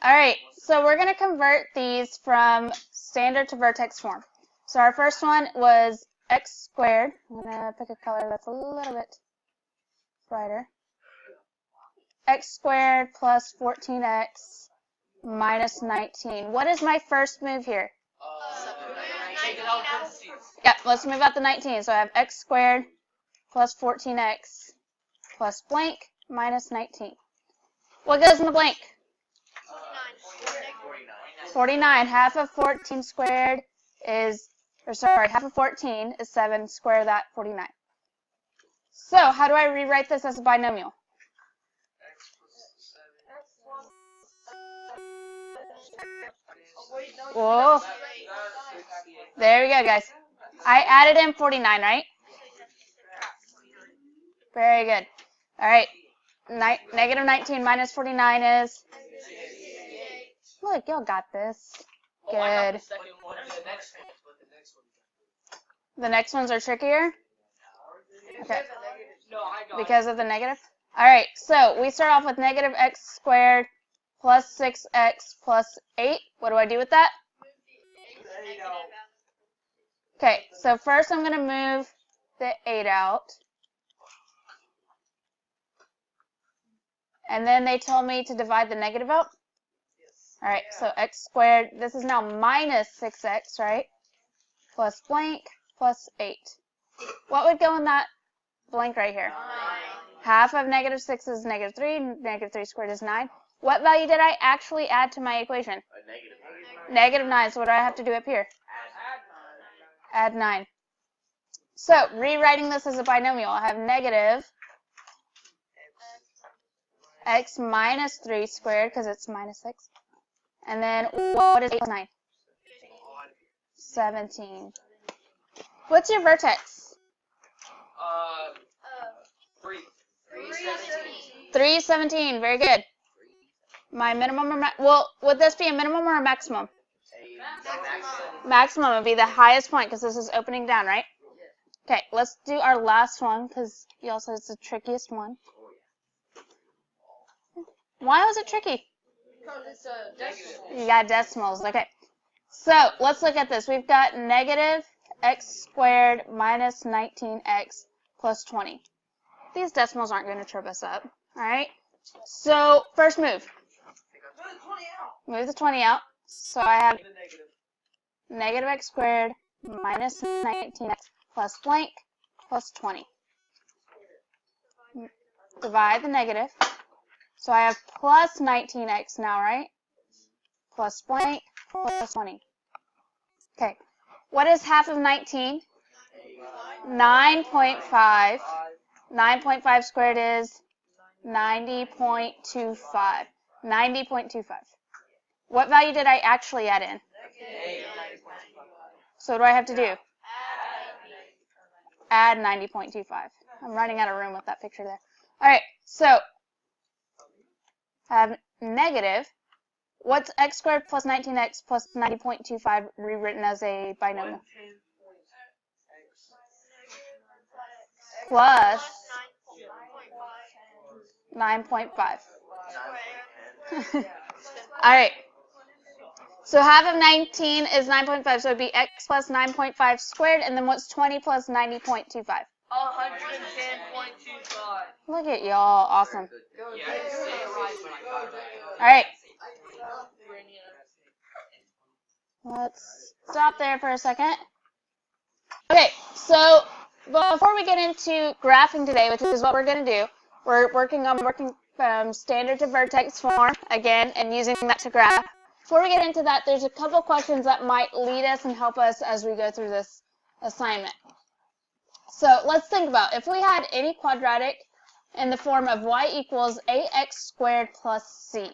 All right, so we're going to convert these from standard to vertex form. So our first one was x squared. I'm going to pick a color that's a little bit brighter. X squared plus 14x minus 19. What is my first move here? Yeah, let's move out the 19. So I have x squared plus 14x plus blank minus 19. What goes in the blank? 49. Half of 14 squared is, half of 14 is 7. Square that, 49. So how do I rewrite this as a binomial? Whoa. There we go, guys. I added in 49, right? Very good. All right. Negative 19 minus 49 is? Look, y'all got this. Good. The next ones are trickier? Okay. Because of the negative? All right. So we start off with negative x squared plus 6x plus 8. What do I do with that? Okay, so first I'm going to move the 8 out. And then they told me to divide the negative out. All right, so x squared, this is now minus 6x, right? Plus blank plus 8. What would go in that blank right here? 9. Half of negative 6 is negative 3. Negative 3 squared is 9. What value did I actually add to my equation? Negative 9. So what do I have to do up here? Add 9. So rewriting this as a binomial, I have negative x minus 3 squared, because it's minus 6. And then what is 8 plus 9? 17. What's your vertex? 317. Very good. My minimum or well, would this be a minimum or a maximum? Maximum would be the highest point because this is opening down, right? Okay, let's do our last one because y'all said it's the trickiest one. Why was it tricky? Because it's a decimal. You got decimals. Okay. So let's look at this. We've got negative x squared minus 19x plus 20. These decimals aren't going to trip us up. All right. So first move. Move the 20 out. So I have negative x squared minus 19x plus blank plus 20. Divide the negative. So I have plus 19x now, right? Plus blank plus 20. Okay. What is half of 19? 9.5. 9.5 squared is 90.25. 90.25. What value did I actually add in? So what do I have to do? Add 90.25. I'm running out of room with that picture there. All right, so I have negative. What's x squared plus 19x plus 90.25 rewritten as a binomial? Plus 9.5. All right. So half of 19 is 9.5, so it would be x plus 9.5 squared, and then what's 20 plus 90.25? 110.25. Look at y'all. Awesome. All right. Let's stop there for a second. Okay, so before we get into graphing today, which is what we're going to do, we're working from standard to vertex form, again, and using that to graph. Before we get into that, there's a couple questions that might lead us and help us as we go through this assignment. So let's think about if we had any quadratic in the form of y equals ax squared plus c.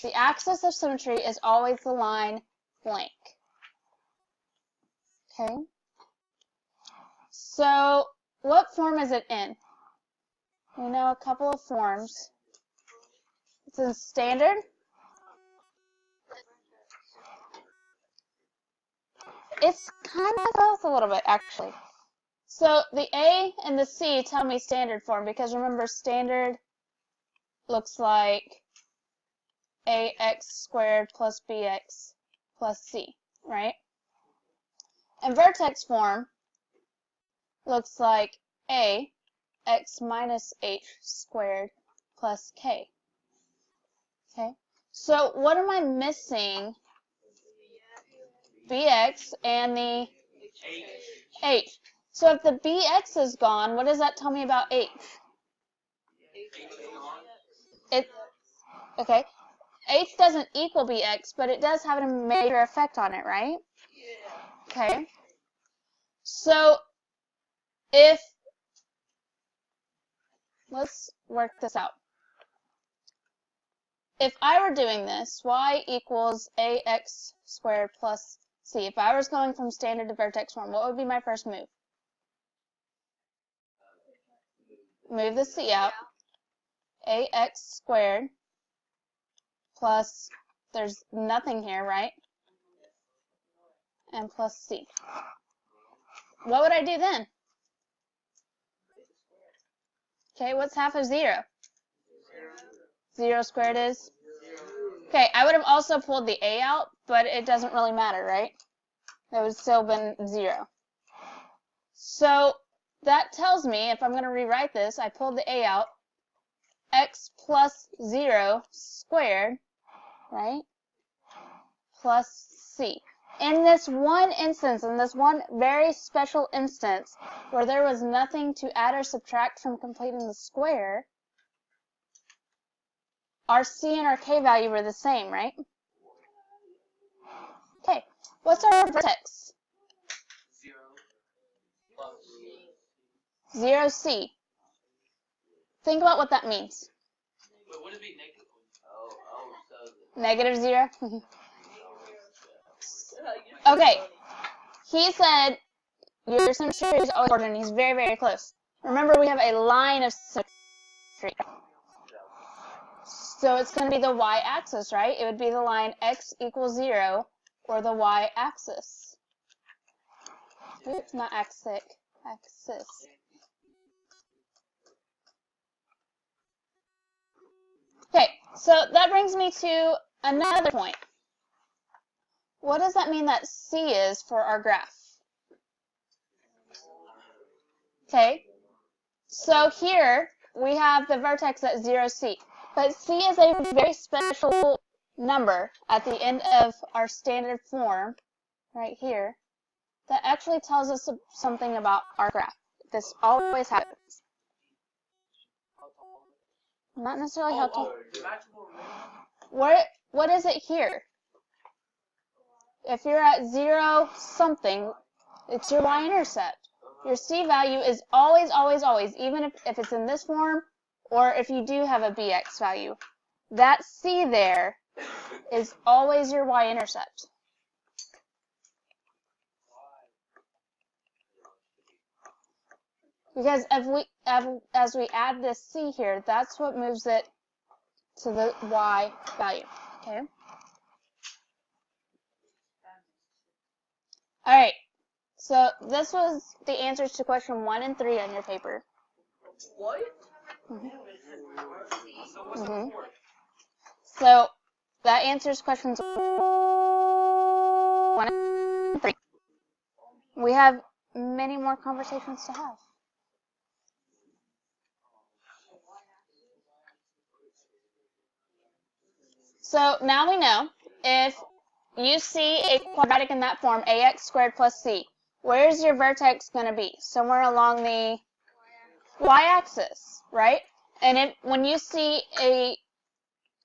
The axis of symmetry is always the line blank. Okay. So what form is it in? We know a couple of forms. It's in standard. It's kind of both a little bit, actually. So the A and the C tell me standard form because remember standard looks like ax squared plus bx plus c, right? And vertex form looks like a x minus h squared plus k. Okay, so what am I missing? Bx and the h. So if the bx is gone, what does that tell me about h? Okay, h doesn't equal bx, but it does have a major effect on it, right? Okay, so let's work this out. If I were doing this, y equals ax squared plus c, if I was going from standard to vertex form, what would be my first move? Move the c out. Ax squared plus, there's nothing here, right? And plus c. What would I do then? Okay, what's half of 0? 0 squared is? Okay, I would have also pulled the a out, but it doesn't really matter, right? It would still been 0. So that tells me, if I'm going to rewrite this, I pulled the a out, x plus 0 squared, right, plus c. In this one instance, in this one very special instance, where there was nothing to add or subtract from completing the square, our c and our k value were the same, right? Okay, what's our vertex? 0c. Think about what that means. Wait, would it be Negative 0? Okay, he said your symmetry is always ordered, and he's very, very close. Remember, we have a line of symmetry. So it's going to be the y-axis, right? It would be the line x equals 0, or the y-axis. Oops, not axis. Okay, so that brings me to another point. What does that mean that c is for our graph? Okay, so here we have the vertex at 0c, but c is a very special number at the end of our standard form, right here, that actually tells us something about our graph. This always happens. Not necessarily how tall. What is it here? If you're at 0 something, it's your y-intercept. Your c value is always, always, always, even if it's in this form, or if you do have a bx value. That c there is always your y-intercept. Because as we add this c here, that's what moves it to the y value. Okay? Alright, so this was the answers to question 1 and 3 on your paper. What? So that answers questions 1 and 3. We have many more conversations to have. So now we know if you see a quadratic in that form, ax squared plus c, where's your vertex going to be? Somewhere along the y-axis, right? And when you see a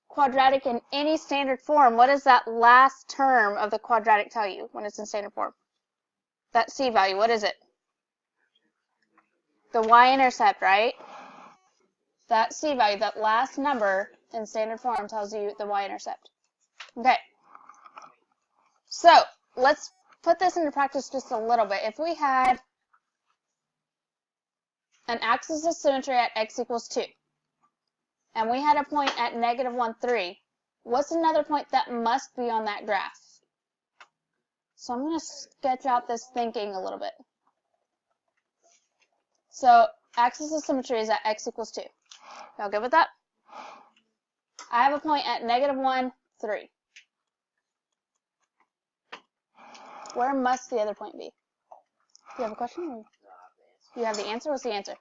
quadratic in any standard form, what does that last term of the quadratic tell you when it's in standard form? That c value, what is it? The y-intercept, right? That c value, that last number in standard form tells you the y-intercept. Okay. So, let's put this into practice just a little bit. If we had an axis of symmetry at x equals 2, and we had a point at negative 1, 3, what's another point that must be on that graph? So I'm going to sketch out this thinking a little bit. So, axis of symmetry is at x equals 2. Y'all good with that? I have a point at -1, 3. Where must the other point be? Do you have a question? Or do you have the answer? What's the answer?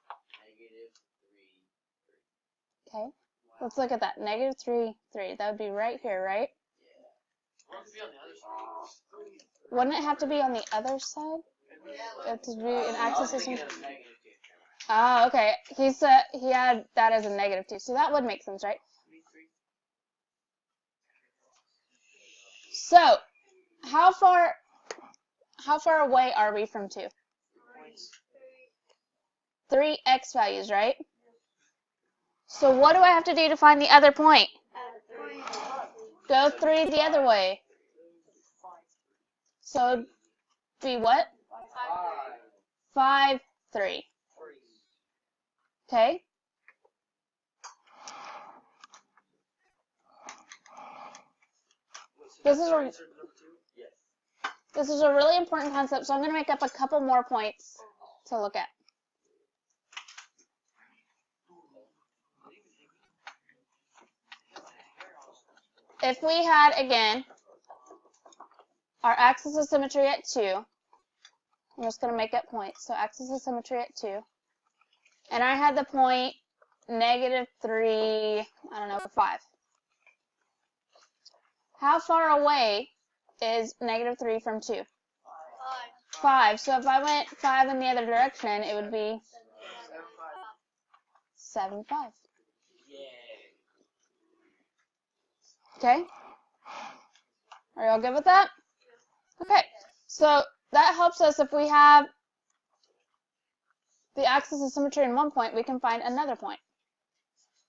Okay. Let's look at that. -3, 3. That would be right here, right? Wouldn't it have to be on the other side? To be an axis system? Oh, okay. He said he had that as a -2, so that would make sense, right? So, how far away are we from 2? 3 x values, right? So what do I have to do to find the other point? Go 3 the other way. So, be what? 5, 3. Okay? This is a really important concept, so I'm going to make up a couple more points to look at. If we had, again, our axis of symmetry at 2, I'm just going to make up points. So axis of symmetry at 2. And I had the point -3, 5. How far away is -3 from 2? 5. So if I went 5 in the other direction, it would be 7, 5. Okay? Are y'all good with that? Okay. So that helps us if we have the axis of symmetry in one point, we can find another point.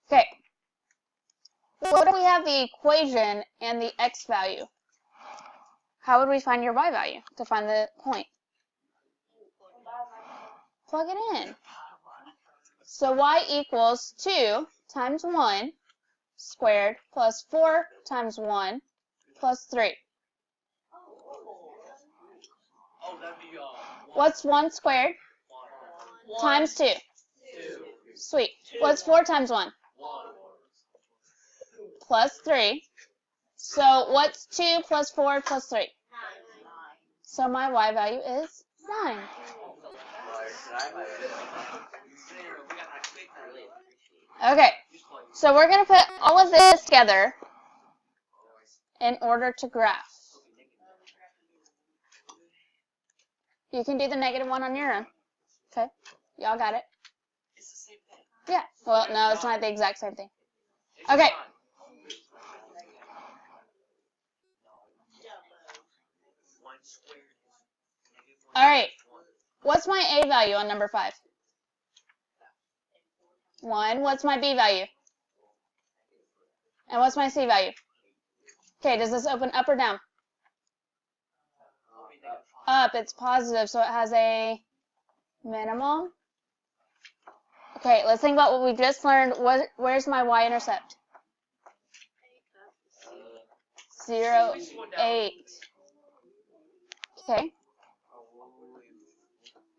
Okay. What if we have the equation and the x value? How would we find your y value to find the point? Plug it in. So y equals 2 times 1 squared plus 4 times 1 plus 3. What's 1 squared? Times 2. Sweet. What's 4 times 1? Plus 3. So what's 2 plus 4 plus 3? So my y value is 9. Okay, so we're going to put all of this together in order to graph. You can do the -1 on your own. Okay, y'all got it? It's the same thing. Yeah, well, no, it's not the exact same thing. Okay. All right, what's my a value on number 5? 1. What's my b value? And what's my c value? Okay, does this open up or down? Up. It's positive, so it has a minimum. Okay, let's think about what we just learned. Where's my y-intercept? 0, 8. Okay.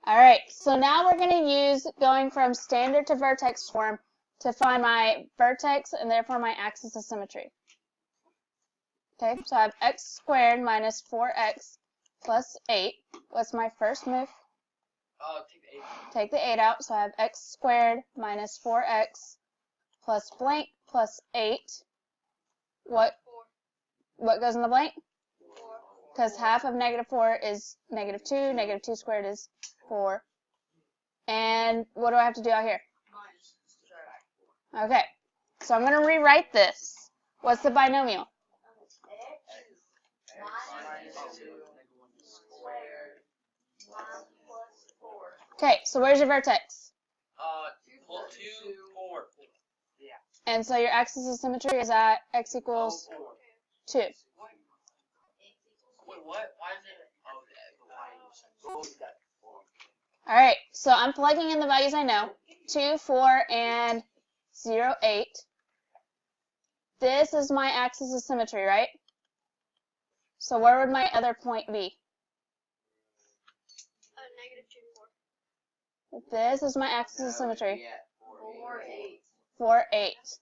All right, so now we're going to use going from standard to vertex form to find my vertex and therefore my axis of symmetry. Okay, so I have x squared minus 4x plus 8. What's my first move? Take the 8. Take the 8 out, so I have x squared minus 4x plus blank plus 8. What goes in the blank? Because half of -4 is -2. -2 squared is 4. And what do I have to do out here? Okay, so I'm going to rewrite this. What's the binomial? Okay, so where's your vertex? 2, 4. Yeah. And so your axis of symmetry is at x equals 2. Wait, what? Why is it? Oh, that. All right, so I'm plugging in the values I know. 2, 4, and 0, 8. This is my axis of symmetry, right? So where would my other point be? -2, 4. This is my axis of symmetry. 4, 8. 4, 8.